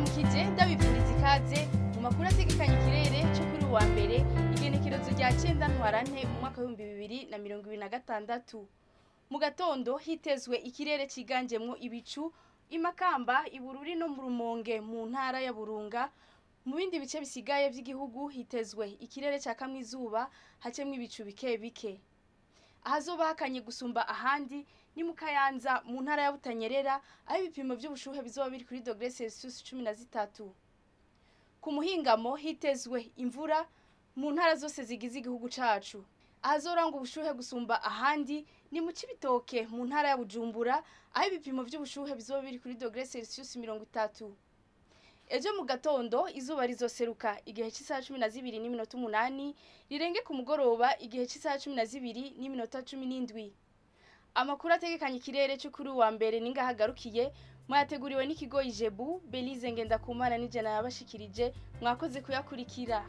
ndabaramukije ndabipfuriza ikaze mu makuru ategekanye ikirere cyo kuri uwa mbere igenekerezo rya 9 ntwarante mu mwaka wa 2026. Mu gatondo hitezwe ikirere ciganjemwo ibicu imakamba ibururi no mu Rumonge mu ntara ya Burunga. Mu bindi bice bisigaye vy'igihugu hitezwe ikirere cakamwe izuba hacemwe ibicu bike bike. Ahazoba hakanye gusumba ahandi ni mu Kayanza mu ntara ya Butanyerera aho ibipimo vy'ubushuhe bizoba biri kuri °C 13. Ku muhingamo hitezwe imvura mu ntara zose zigize igihugu cacu. Ahazoranga ubushuhe gusumba ahandi ni mu Cibitoke mu ntara ya Bujumbura aho ibipimo vy'ubushuhe bizoba biri kuri °C 30. Ejo mu gatondo izuba rizoseruka igihe cy'isaha 12:08 rirenge ku mugoroba igihe cy'isaha 12:17. Amakuru ategekanye ikirere cyo kuri uwa mbere ningahagarukiye mwateguriwe n'ikigo Ijebu Belize Ngendakumana n'ijana yabashikirije mwakoze kuyakurikira.